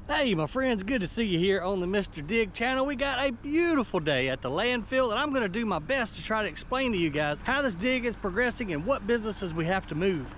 Hey my friends, good to see you here on the Mr.DiGG channel. We got a beautiful day at the landfill and I'm going to do my best to try to explain to you guys how this dig is progressing and what businesses we have to move.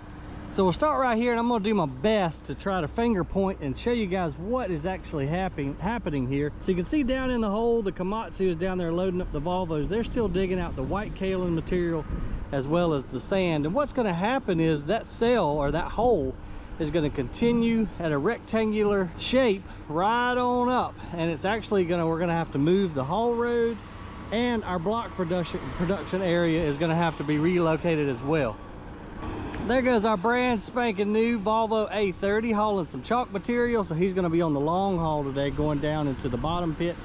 So we'll start right here and I'm going to do my best to try to finger point and show you guys what is actually happening here. So you can see down in the hole, the Komatsu is down there loading up the Volvos. They're still digging out the white kaolin material as well as the sand. And what's going to happen is that cell or that hole is going to continue at a rectangular shape right on up, and it's actually we're going to have to move the haul road, and our block production area is going to have to be relocated as well. There goes our brand spanking new Volvo A30 hauling some chalk material, so he's going to be on the long haul today, going down into the bottom pit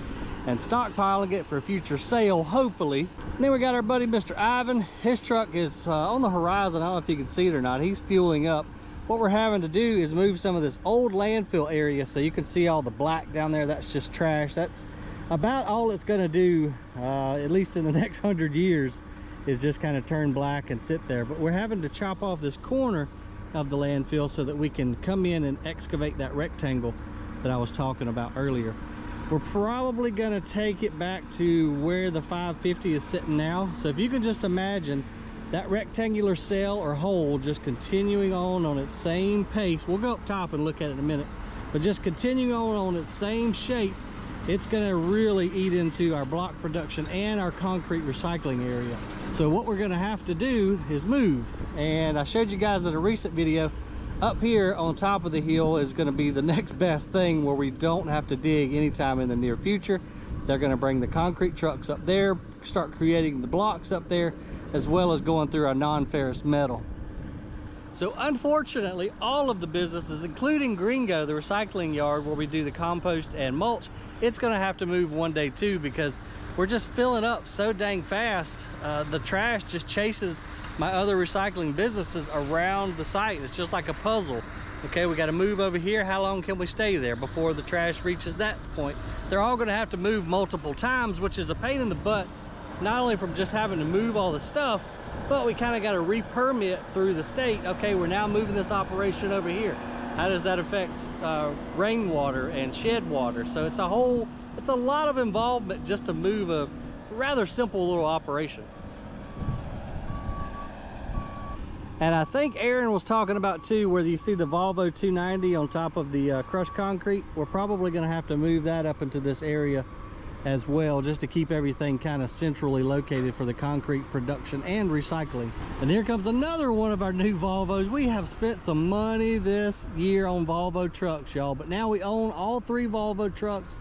and stockpiling it for future sale, hopefully. And then we got our buddy Mr. Ivan. His truck is on the horizon. I don't know if you can see it or not. He's fueling up. What we're having to do is move some of this old landfill area, so you can see all the black down there. That's just trash. That's about all it's going to do, at least in the next 100 years, is just kind of turn black and sit there. But we're having to chop off this corner of the landfill so that we can come in and excavate that rectangle that I was talking about earlier. We're probably going to take it back to where the 550 is sitting now. So if you can just imagine that rectangular cell or hole just continuing on its same pace. We'll go up top and look at it in a minute, but just continuing on its same shape, it's going to really eat into our block production and our concrete recycling area. So what we're going to have to do is move. And I showed you guys in a recent video, up here on top of the hill is going to be the next best thing where we don't have to dig anytime in the near future. They're going to bring the concrete trucks up there, start creating the blocks up there, as well as going through our non-ferrous metal. So unfortunately, all of the businesses, including Gringo, the recycling yard where we do the compost and mulch, it's going to have to move one day too, because we're just filling up so dang fast. The trash just chases my other recycling businesses around the site. It's just like a puzzle. Okay, we got to move over here. How long can we stay there before the trash reaches that point? They're all going to have to move multiple times, which is a pain in the butt, not only from just having to move all the stuff, but we kind of got to re-permit through the state. Okay, we're now moving this operation over here. How does that affect rainwater and shed water? So it's a lot of involvement just to move a rather simple little operation. And I think Aaron was talking about too, where you see the Volvo 290 on top of the crushed concrete. We're probably going to have to move that up into this area as well, just to keep everything kind of centrally located for the concrete production and recycling. And here comes another one of our new Volvos. We have spent some money this year on Volvo trucks, y'all, but now we own all 3 Volvo trucks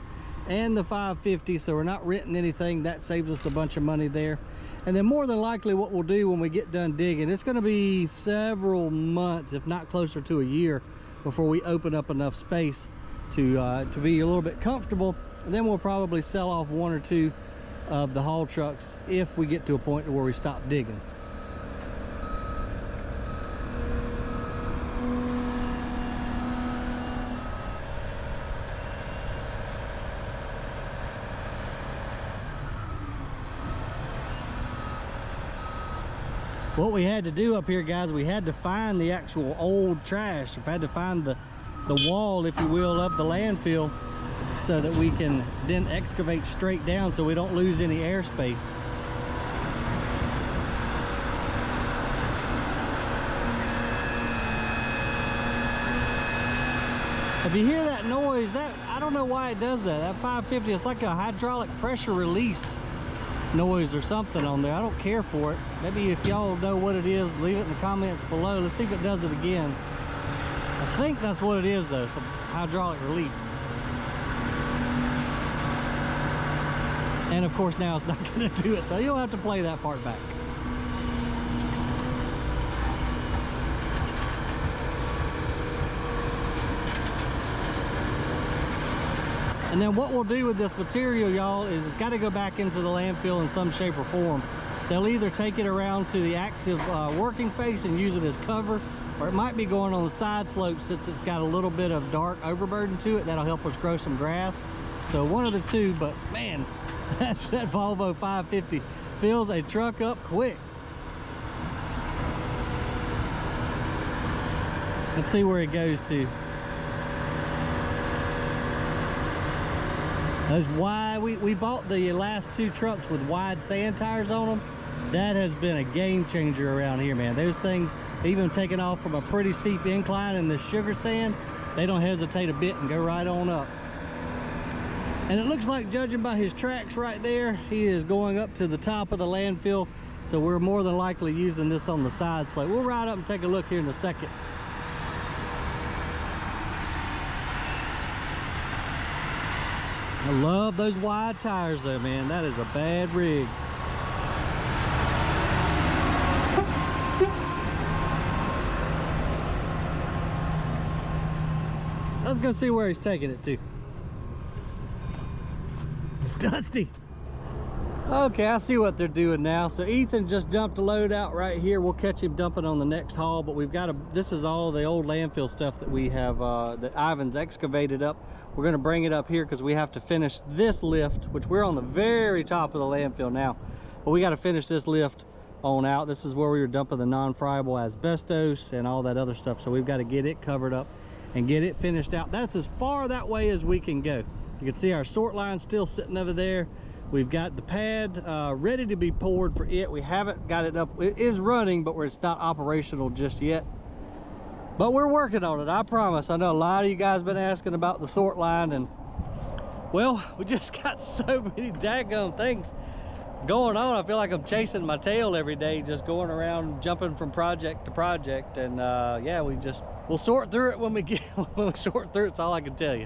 and the 550, so we're not renting anything. That saves us a bunch of money there. And then more than likely what we'll do when we get done digging, it's going to be several months, if not closer to a year, before we open up enough space to be a little bit comfortable. And then we'll probably sell off 1 or 2 of the haul trucks if we get to a point where we stop digging. What we had to do up here, guys, we had to find the actual old trash. We had to find the wall, if you will, of the landfill, so that we can then excavate straight down so we don't lose any airspace. If you hear that noise, I don't know why it does that. That 550, it's like a hydraulic pressure release noise or something on there. I don't care for it. Maybe if y'all know what it is, leave it in the comments below. Let's see if it does it again. I think that's what it is though, some hydraulic relief. And of course now it's not going to do it, so you'll have to play that part back. And then what we'll do with this material, y'all, is it's got to go back into the landfill in some shape or form. They'll either take it around to the active working face and use it as cover, or it might be going on the side slope since it's got a little bit of dark overburden to it. That'll help us grow some grass. So one of the two, but man, that Volvo 550 fills a truck up quick. Let's see where it goes to. Those wide, we bought the last 2 trucks with wide sand tires on them. That has been a game changer around here, man. Those things, even taking off from a pretty steep incline in the sugar sand, they don't hesitate a bit and go right on up. And it looks like, judging by his tracks right there, he is going up to the top of the landfill. So we're more than likely using this on the side slope. We'll ride up and take a look here in a second. I love those wide tires though, man. That is a bad rig. Let's go see where he's taking it to. It's dusty. Okay, I see what they're doing now. So Ethan just dumped a load out right here. We'll catch him dumping on the next haul, but we've got a, this is all the old landfill stuff that we have, that Ivan's excavated up. We're gonna bring it up here because we have to finish this lift, which we're on the very top of the landfill now, but we got to finish this lift on out. This is where we were dumping the non-friable asbestos and all that other stuff. So we've got to get it covered up and get it finished out. That's as far that way as we can go. You can see our sort line still sitting over there. We've got the pad ready to be poured for it. We haven't got it up. It is running, but it's not operational just yet. But we're working on it, I promise. I know a lot of you guys been asking about the sort line, and well, we just got so many daggone things going on. I feel like I'm chasing my tail every day, just going around jumping from project to project. And yeah, we'll sort through it when we sort through it. It's all I can tell you.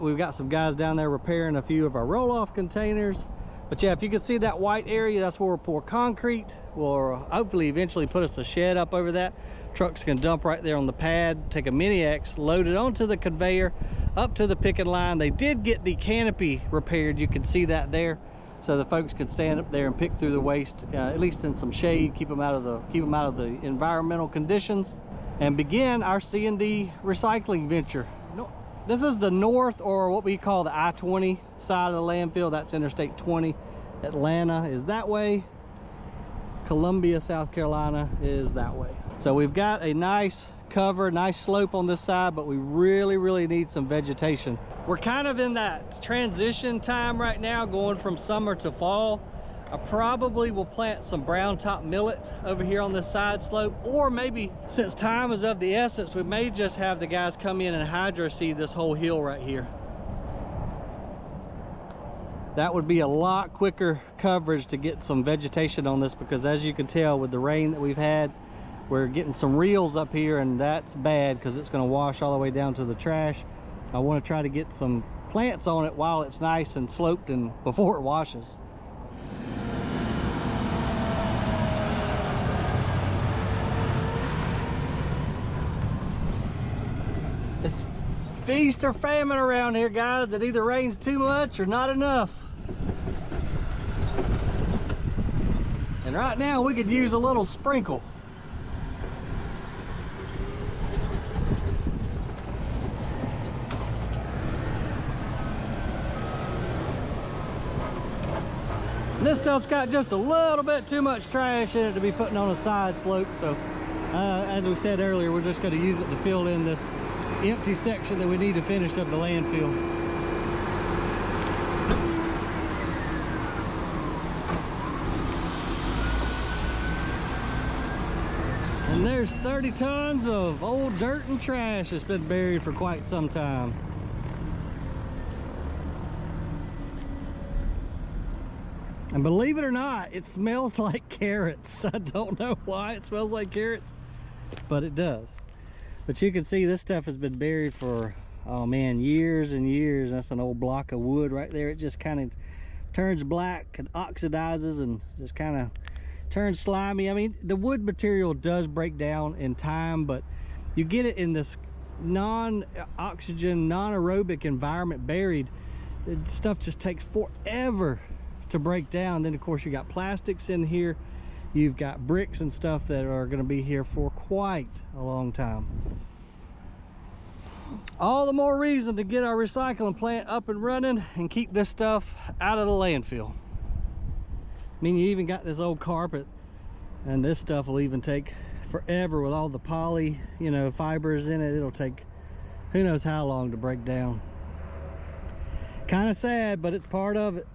We've got some guys down there repairing a few of our roll-off containers. But yeah, if you can see that white area, that's where we'll pour concrete. We'll hopefully eventually put us a shed up over that. Trucks can dump right there on the pad, take a mini X, load it onto the conveyor, up to the picking line. They did get the canopy repaired. You can see that there. So the folks could stand up there and pick through the waste, at least in some shade, keep them out of the environmental conditions, and begin our C&D recycling venture. This is the north, or what we call the I-20 side of the landfill. That's Interstate 20. Atlanta is that way. Columbia, South Carolina is that way. So we've got a nice cover, nice slope on this side, but we really need some vegetation. We're kind of in that transition time right now, going from summer to fall. I probably will plant some brown top millet over here on this side slope, or maybe, since time is of the essence, we may just have the guys come in and hydro seed this whole hill right here. That would be a lot quicker coverage to get some vegetation on this, because as you can tell with the rain that we've had, we're getting some reels up here, and that's bad because it's going to wash all the way down to the trash. I want to try to get some plants on it while it's nice and sloped and before it washes. It's feast or famine around here, guys. It either rains too much or not enough. And right now we could use a little sprinkle. This stuff's got just a little bit too much trash in it to be putting on a side slope. So as we said earlier, we're just going to use it to fill in this empty section that we need to finish up the landfill. And there's 30 tons of old dirt and trash that's been buried for quite some time. And believe it or not, it smells like carrots. I don't know why it smells like carrots, but it does. But you can see this stuff has been buried for, oh man, years and years. That's an old block of wood right there. It just kind of turns black and oxidizes and just kind of turns slimy. I mean, the wood material does break down in time, but you get it in this non-oxygen, non-aerobic environment buried. Stuff just takes forever to break down. Then of course you got plastics in here, you've got bricks and stuff that are going to be here for quite a long time. All the more reason to get our recycling plant up and running and keep this stuff out of the landfill. I mean, you even got this old carpet, and this stuff will even take forever with all the poly, you know, fibers in it. It'll take who knows how long to break down. Kind of sad, but it's part of it.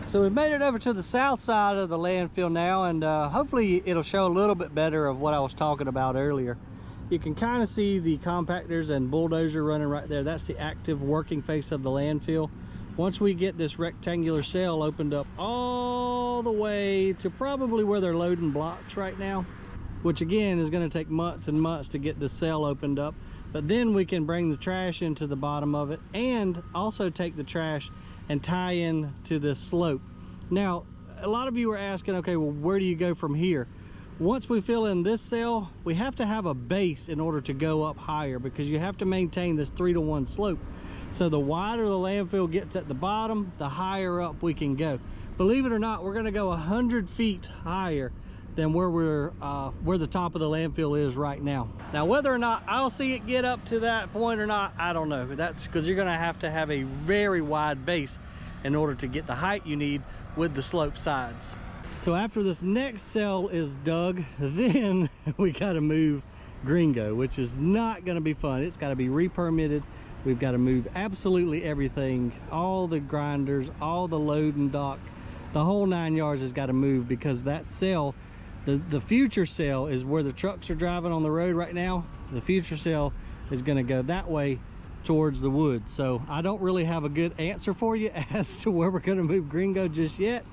So we've made it over to the south side of the landfill now, and hopefully it'll show a little bit better of what I was talking about earlier. You can kind of see the compactors and bulldozer running right there. That's the active working face of the landfill. Once we get this rectangular cell opened up all the way to probably where they're loading blocks right now, which again is going to take months and months to get the cell opened up, but then we can bring the trash into the bottom of it and also take the trash and tie in to this slope. Now, a lot of you are asking, okay, well, where do you go from here? Once we fill in this cell, we have to have a base in order to go up higher, because you have to maintain this 3-to-1 slope. So the wider the landfill gets at the bottom, the higher up we can go. Believe it or not, we're gonna go 100 feet higher than where the top of the landfill is right now. Now, whether or not I'll see it get up to that point or not, I don't know. That's because you're gonna have to have a very wide base in order to get the height you need with the slope sides. So after this next cell is dug, then we gotta move Gringo, which is not gonna be fun. It's gotta be re-permitted. We've got to move absolutely everything, all the grinders, all the loading dock, the whole 9 yards has got to move, because that cell, the future cell, is where the trucks are driving on the road right now. The future cell is going to go that way towards the woods. So I don't really have a good answer for you as to where we're going to move Gringo just yet.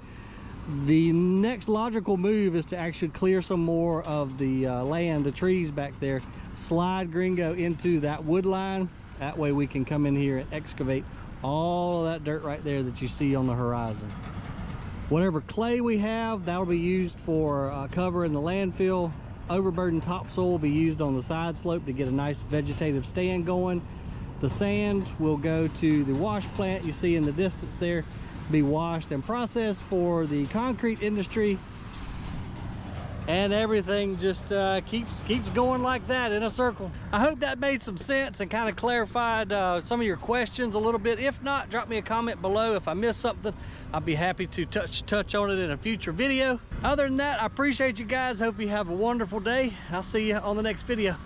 The next logical move is to actually clear some more of the land, the trees back there, slide Gringo into that wood line. That way we can come in here and excavate all of that dirt right there that you see on the horizon. Whatever clay we have, that'll be used for covering the landfill. Overburden topsoil will be used on the side slope to get a nice vegetative stand going. The sand will go to the wash plant you see in the distance there, be washed and processed for the concrete industry. And everything just keeps going like that in a circle. I hope that made some sense and kind of clarified some of your questions a little bit. If not, drop me a comment below. If I missed something, I'll be happy to touch on it in a future video. Other than that, I appreciate you guys. Hope you have a wonderful day. I'll see you on the next video.